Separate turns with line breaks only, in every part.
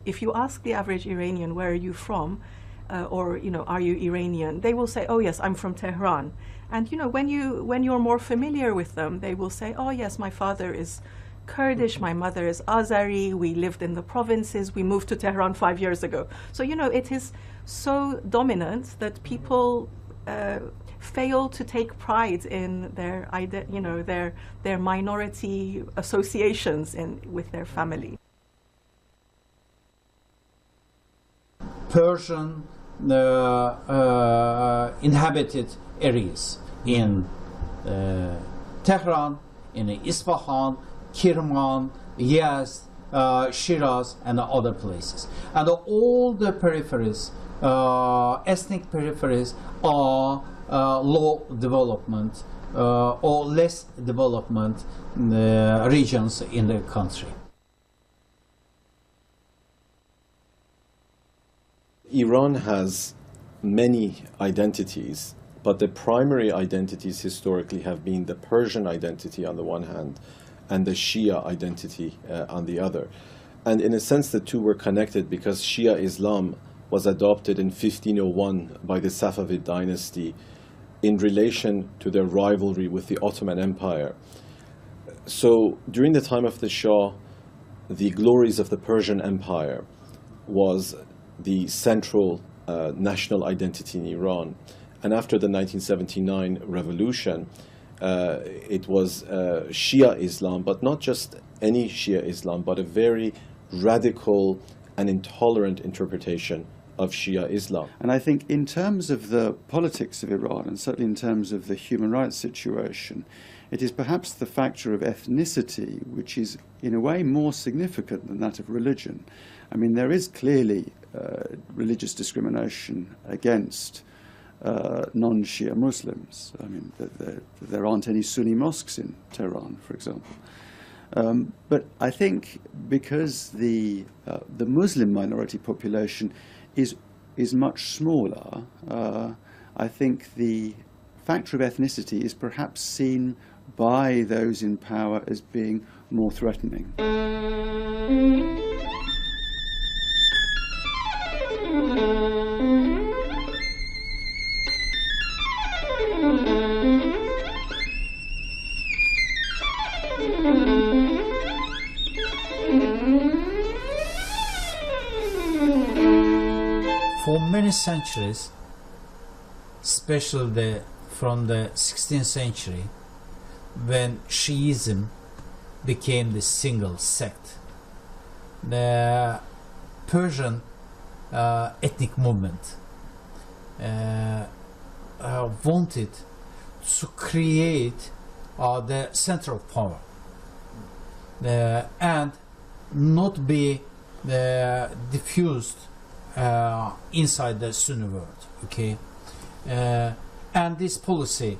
if you ask the average Iranian, where are you from? Or, you know, are you Iranian? They will say, oh yes, I'm from Tehran. And, you know, when you're more familiar with them, they will say, oh yes, my father is Kurdish, my mother is Azari, we lived in the provinces, we moved to Tehran 5 years ago. So, you know, it is so dominant that people fail to take pride in their, you know, their minority associations with their family.
Persian inhabited areas in Tehran, in Isfahan, Kirman, Yazd, Shiraz, and other places. And all the peripheries, ethnic peripheries, are low development or less development regions in the country.
Iran has many identities, but the primary identities historically have been the Persian identity on the one hand and the Shia identity on the other. And in a sense, the two were connected because Shia Islam was adopted in 1501 by the Safavid dynasty in relation to their rivalry with the Ottoman Empire. So during the time of the Shah, the glories of the Persian Empire was the central national identity in Iran. And after the 1979 revolution, it was Shia Islam, but not just any Shia Islam, but a very radical and intolerant interpretation of Shia Islam.
And I think in terms of the politics of Iran, and certainly in terms of the human rights situation, it is perhaps the factor of ethnicity which is in a way more significant than that of religion. I mean, there is clearly religious discrimination against non-Shia Muslims. I mean, there aren't any Sunni mosques in Tehran, for example. But I think because the Muslim minority population is much smaller, I think the factor of ethnicity is perhaps seen by those in power as being more threatening.
For many centuries, especially from the 16th century, when Shiism became the single sect, the Persian ethnic movement wanted to create the center of power and not be diffused inside the Sunni world, okay? And this policy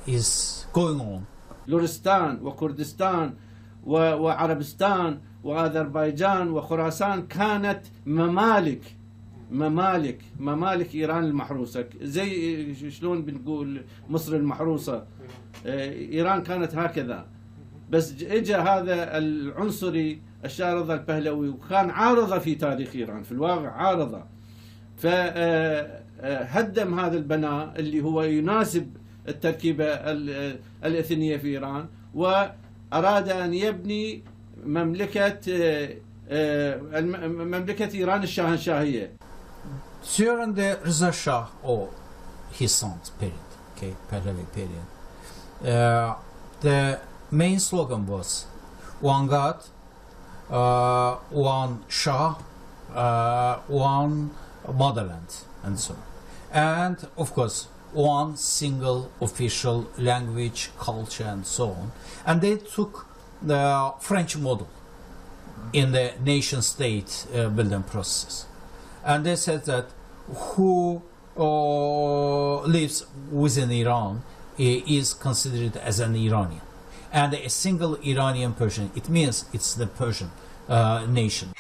is going on.
لورستان وكردستان وعربستان وأذربيجان وخراسان كانت ممالك إيران المحروسة، زي شلون بنقول مصر المحروسة. إيران كانت هكذا، بس اجى هذا العنصري الشارظة البهلوي وكان عارضة في تاريخ إيران، في الواقع عارضة، فهدم هذا البناء اللي هو يناسب التركيبة الإثنية في إيران، وأراد أن يبني مملكة إيران الشاهنشاهية.
During the Reza Shah or his son's period, okay, Pahlavi period, the main slogan was one God, one Shah, one motherland, and so on. And of course, one single official language, culture, and so on. And they took the French model in the nation-state building process. And they said that who lives within Iran is considered as an Iranian. And a single Iranian Persian, it means it's the Persian nation.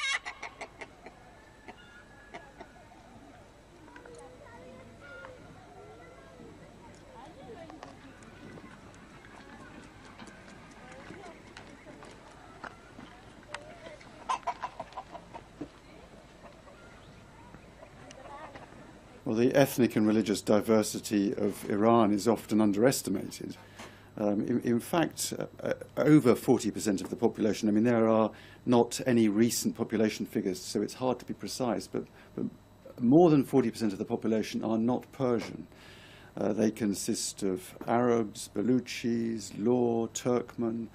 Well, the ethnic and religious diversity of Iran is often underestimated. In fact, over 40% of the population, I mean, there are not any recent population figures, so it's hard to be precise, but more than 40% of the population are not Persian. They consist of Arabs, Baluchis, Lur, Turkmen,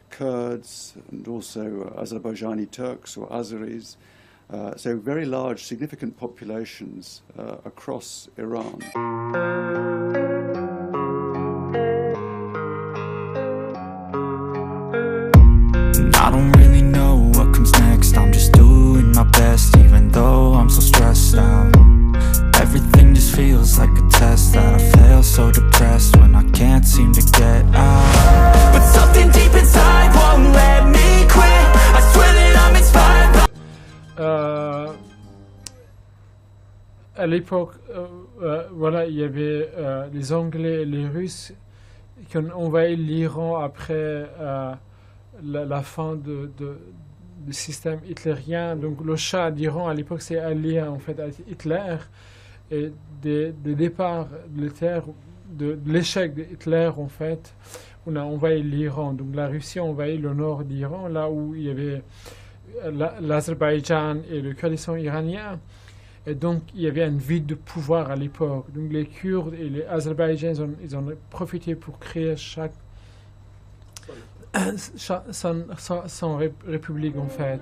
Kurds, and also Azerbaijani Turks or Azeris. So very large, significant populations across Iran.
I don't really know what comes next. I'm just doing my best, even though I'm so stressed out. Everything just feels like a test that I fail, so depressed when I can't seem to get out. But something deep inside won't let me quit. I swear that I'm inspired by...
À l'époque, voilà, il y avait les Anglais et les Russes qui ont envahi l'Iran après la fin du système hitlérien. Donc le Shah d'Iran à l'époque s'est allié en fait à Hitler, et des départs de l'échec de Hitler en fait, on a envahi l'Iran. Donc la Russie a envahi le nord d'Iran, là où il y avait l'Azerbaïdjan et le Kurdistan iranien. Et donc il y avait un vide de pouvoir à l'époque. Donc les Kurdes et les Azerbaïdjans, ils ont profité pour créer son république en fait.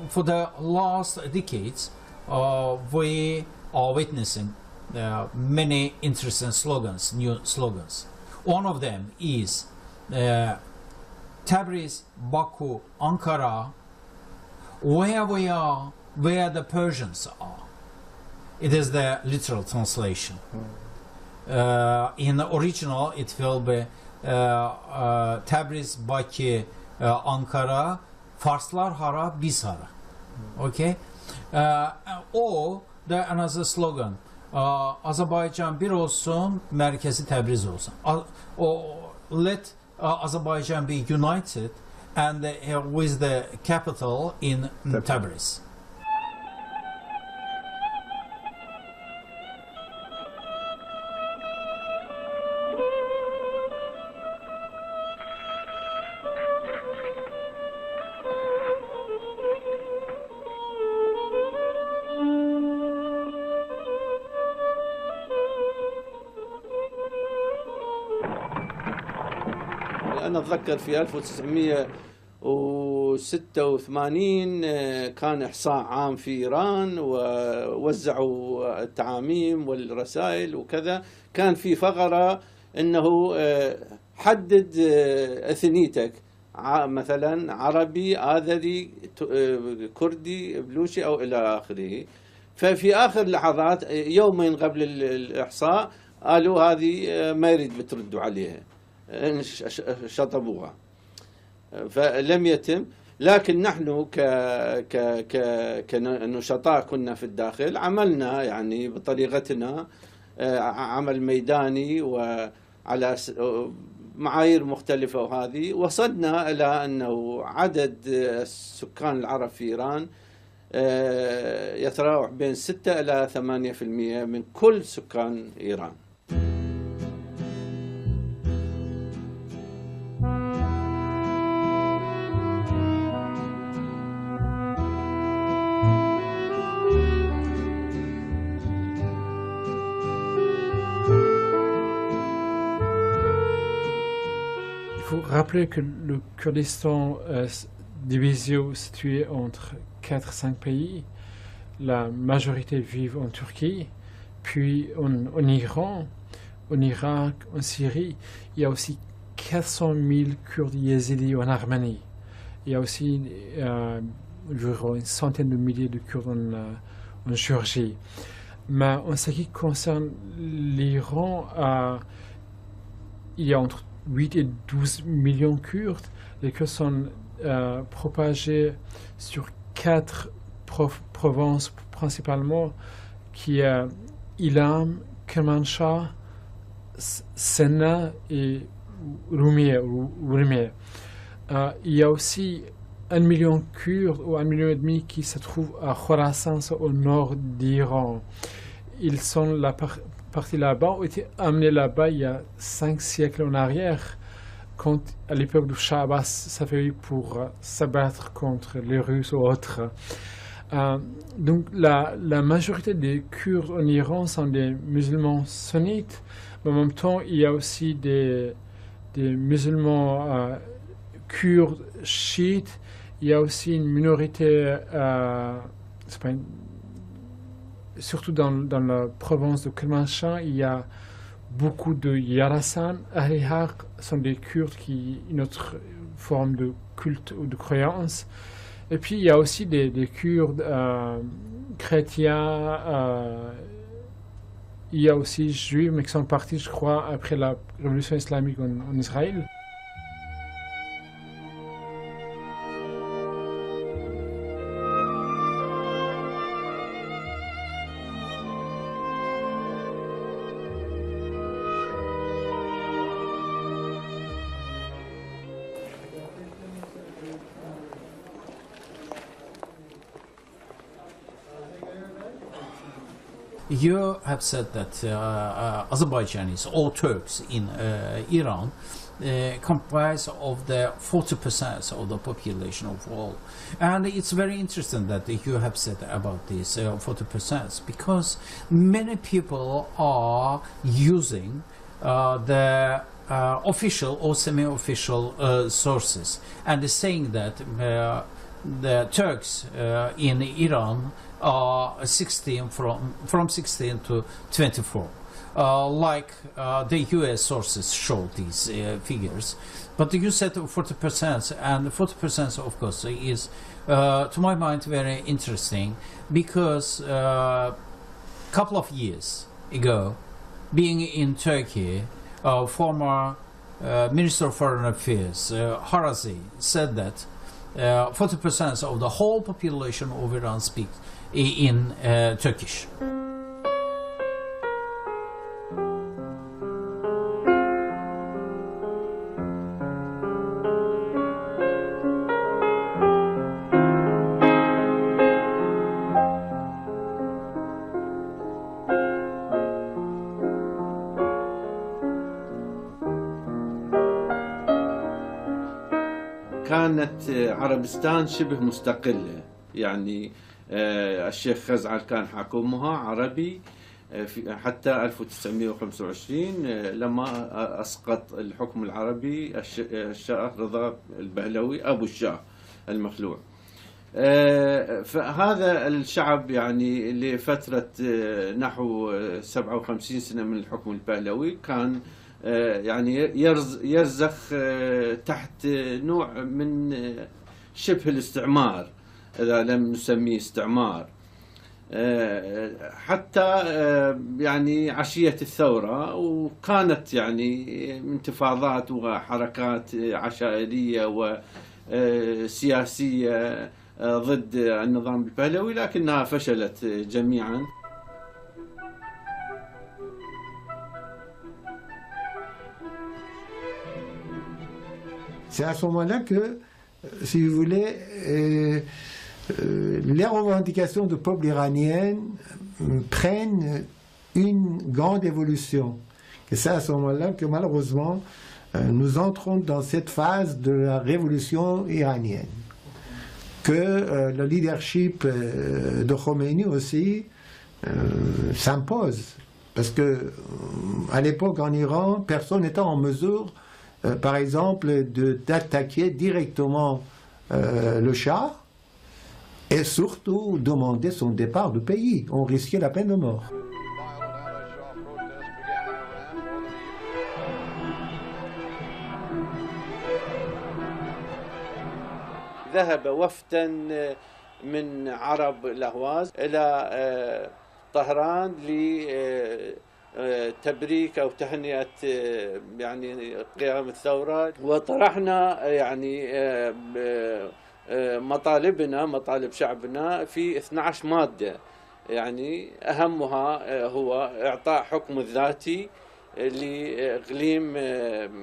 For the last decades, we are witnessing many interesting slogans, new slogans. One of them is Tabriz, Baku, Ankara, where we are, where the Persians are. It is the literal translation. In the original, it will be Tabriz, Bakü, Ankara, Farslar hara, biz hara. Okay? Or the another slogan, Azerbaycan bir olsun, merkezi Təbriz olsun. Let Azerbaijan be united and with the capital in Tabriz.
أنا أتذكر في 1986 كان إحصاء عام في إيران ووزعوا التعاميم والرسائل وكذا. كان في فقرة أنه حدد أثنيتك، مثلا عربي، آذري، كردي، بلوشي أو إلى آخره. ففي آخر لحظات يومين قبل الإحصاء قالوا هذه ما يريد بتردوا عليها، شطبوها، فلم يتم. لكن نحن كنشطاء كنا في الداخل عملنا يعني بطريقتنا عمل ميداني وعلى معايير مختلفة، وهذه وصلنا إلى أنه عدد السكان العرب في إيران يتراوح بين 6 إلى 8% من كل سكان إيران.
Il faut rappeler que le Kurdistan divisé, situé entre 4-5 pays, la majorité vivent en Turquie, puis en Iran, en Irak, en Syrie. Il y a aussi 400 000 Kurdes yézidis en Arménie. Il y a aussi une centaine de milliers de Kurdes en Géorgie. Mais en ce qui concerne l'Iran, il y a entre 8 et 12 millions de Kurdes. Les Kurdes sont propagés sur 4 provinces principalement, qui est Ilam, Kermanshah, Senna et Roumier. Il y a aussi 1 million Kurdes ou 1,5 million qui se trouvent à Khorasan, au nord d'Iran. Ils sont partis là-bas, ont été amenés là-bas il y a 5 siècles en arrière, quand, à l'époque du Shah Abbas, ça fait eu pour s'abattre contre les Russes ou autres. Donc la majorité des Kurdes en Iran sont des musulmans sunnites, mais en même temps il y a aussi des musulmans kurdes chiites. Il y a aussi une minorité, surtout dans la province de Kermanshah, il y a beaucoup de Yarasan. Ahlihaq sont des Kurdes qui ont une autre forme de culte ou de croyance. Et puis il y a aussi des Kurdes chrétiens, il y a aussi juifs, mais qui sont partis, je crois, après la révolution islamique en Israël.
You have said that Azerbaijanis or Turks in Iran comprise of the 40% of the population overall. And it's very interesting that you have said about this 40% because many people are using the official or semi-official sources and saying that the Turks in Iran are 16 from 16 to 24. Like the US sources show these figures. But you said 40%, and 40% of course is, to my mind, very interesting because a couple of years ago, being in Turkey, former Minister of Foreign Affairs, Harazi, said that 40% of the whole population of Iran speaks in Turkish.
كانت عربستان شبه مستقلة، يعني الشيخ خزعل كان حاكمها عربي حتى 1925 لما أسقط الحكم العربي الشاه رضا البهلوي أبو الشاه المخلوع. فهذا الشعب يعني لفترة نحو 57 سنة من الحكم البهلوي كان يعني يرزخ تحت نوع من شبه الاستعمار، إذا لم نسميه استعمار، حتى يعني عشية الثورة، وكانت يعني انتفاضات وحركات عشائرية وسياسية ضد النظام البهلوي، لكنها فشلت جميعا.
C'est à ce moment-là que, si vous voulez, les revendications du peuple iranien prennent une grande évolution. Et c'est à ce moment-là que malheureusement nous entrons dans cette phase de la révolution iranienne. Que le leadership de Khomeini aussi s'impose. Parce que à l'époque en Iran, personne n'était en mesure, par exemple, d'attaquer directement le Shah et surtout demander son départ du pays. On risquait la peine de mort.
ذهب وفدا من عرب الأهواز إلى طهران لتبريك أو تهنئة يعني قيام الثورة، وطرحنا يعني مطالبنا، مطالب شعبنا في 12 مادة يعني أهمها هو إعطاء حكم الذاتي لإقليم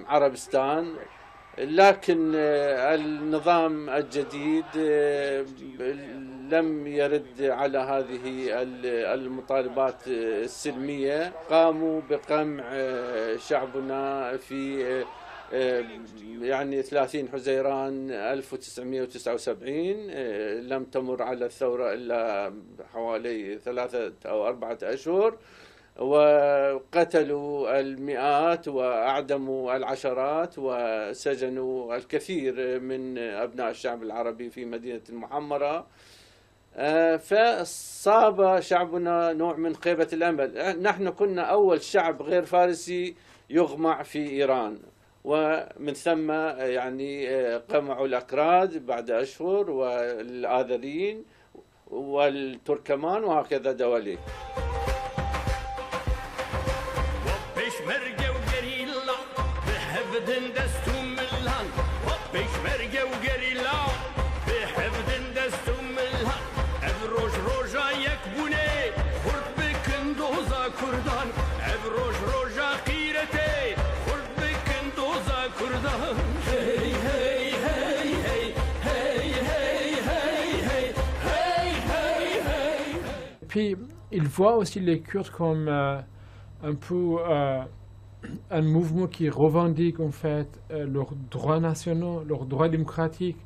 عربستان، لكن النظام الجديد لم يرد على هذه المطالبات السلمية. قاموا بقمع شعبنا في يعني 30 حزيران 1979. لم تمر على الثورة إلا حوالي 3 أو 4 أشهر، وقتلوا المئات وأعدموا العشرات وسجنوا الكثير من أبناء الشعب العربي في مدينة المحمرة. فصاب شعبنا نوع من خيبة الأمل. نحن كنا أول شعب غير فارسي يغمع في إيران، ومن ثم يعني قمعوا الأكراد بعد أشهر والآذريين والتركمان وهكذا دولي.
Puis il voit aussi les Kurdes comme un peu un mouvement qui revendique en fait leurs droits nationaux, leurs droits démocratiques.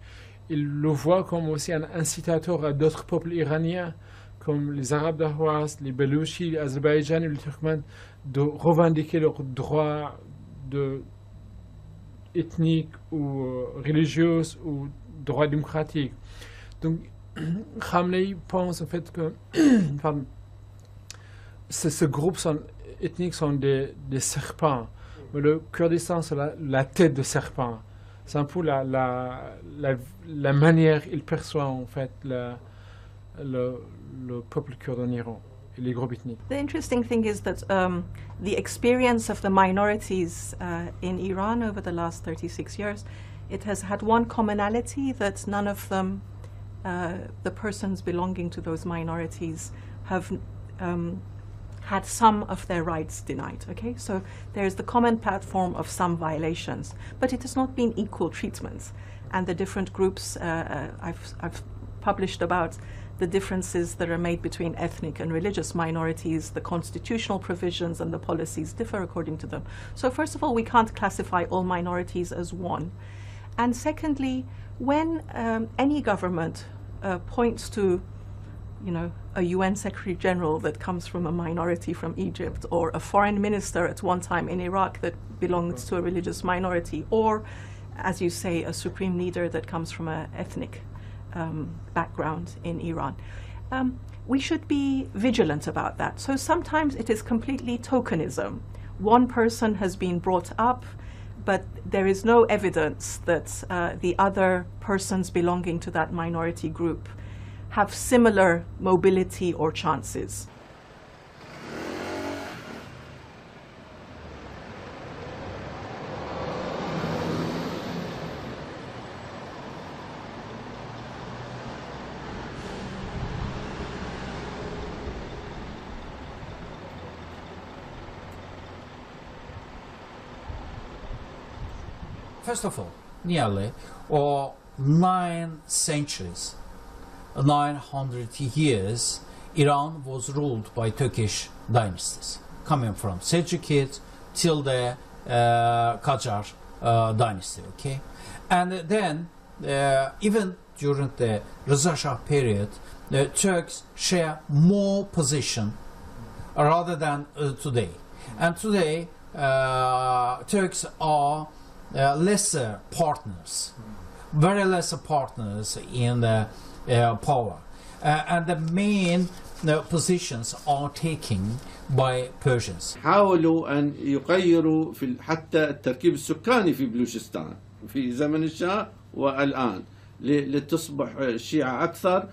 Il le voit comme aussi un incitateur à d'autres peuples iraniens, comme les Arabes d'Ahwaz, les Belouchis, les Azerbaïdjanais, les Turkmènes, de revendiquer leurs droits ethniques ou religieux ou droits démocratiques. Donc, Khamnei pense en fait que ce groupe ethnique sont des serpents, mais le Kurdistan c'est la tête de serpent. C'est un peu la manière il perçoit en fait le peuple kurde en Iran et les groupes ethniques.
The interesting thing is that the experience of the minorities in Iran over the last 36 years, it has had one commonality, that none of them, the persons belonging to those minorities, have had some of their rights denied. Okay, so there's the common platform of some violations, but it has not been equal treatment. And the different groups, I've published about the differences that are made between ethnic and religious minorities. The constitutional provisions and the policies differ according to them. So first of all, we can't classify all minorities as one. And secondly, when any government points to, you know, a UN Secretary General that comes from a minority from Egypt, or a foreign minister at one time in Iraq that belongs to a religious minority, or, as you say, a supreme leader that comes from an ethnic background in Iran, we should be vigilant about that. So sometimes it is completely tokenism. One person has been brought up, but there is no evidence that the other persons belonging to that minority group have similar mobility or chances.
First of all, nearly 9 centuries, 900 years, Iran was ruled by Turkish dynasties, coming from Seljukids till the Qajar dynasty, okay? And then, even during the Reza Shah period, the Turks share more position rather than today. And today, Turks are lesser partners, very lesser partners in the power, and the main positions are taken by Persians.
حاولوا أن يغيروا في حتى التركيب السكاني في بلوشستان في زمن الشاه والآن لتصبح الشيعة أكثر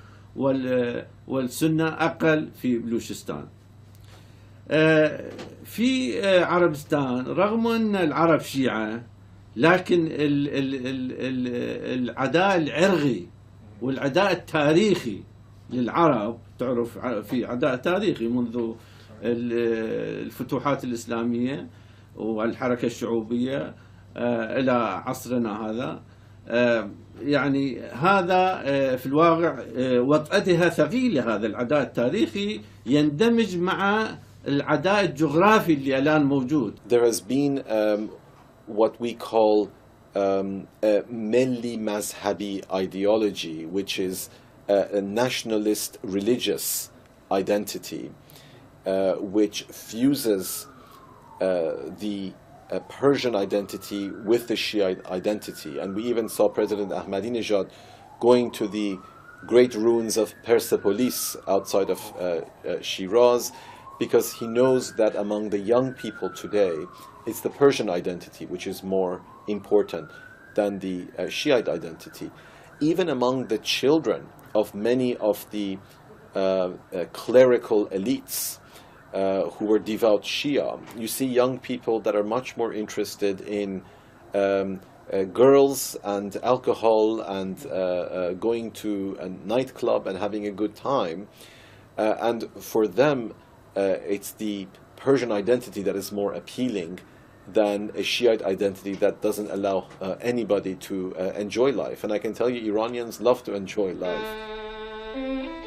والسنة أقل في بلوشستان. في عربستان رغم أن العرب شيعة، لكن العداء العرقي والعداء التاريخي للعرب. تعرف في عداء تاريخي منذ الفتوحات الإسلامية والحركة الشعوبية إلى عصرنا هذا. يعني هذا في الواقع وطأتها ثقيلة. هذا العداء التاريخي يندمج مع العداء الجغرافي اللي الآن موجود.
There has been what we call ملي مذهبي ideology, which is a nationalist religious identity, which fuses the Persian identity with the Shiite identity. And we even saw President Ahmadinejad going to the great ruins of Persepolis outside of Shiraz, because he knows that among the young people today, it's the Persian identity which is more important than the Shiite identity. Even among the children of many of the clerical elites who were devout Shia, you see young people that are much more interested in girls and alcohol and going to a nightclub and having a good time. And for them, it's the Persian identity that is more appealing than a Shiite identity that doesn't allow anybody to enjoy life. And I can tell you, Iranians love to enjoy life.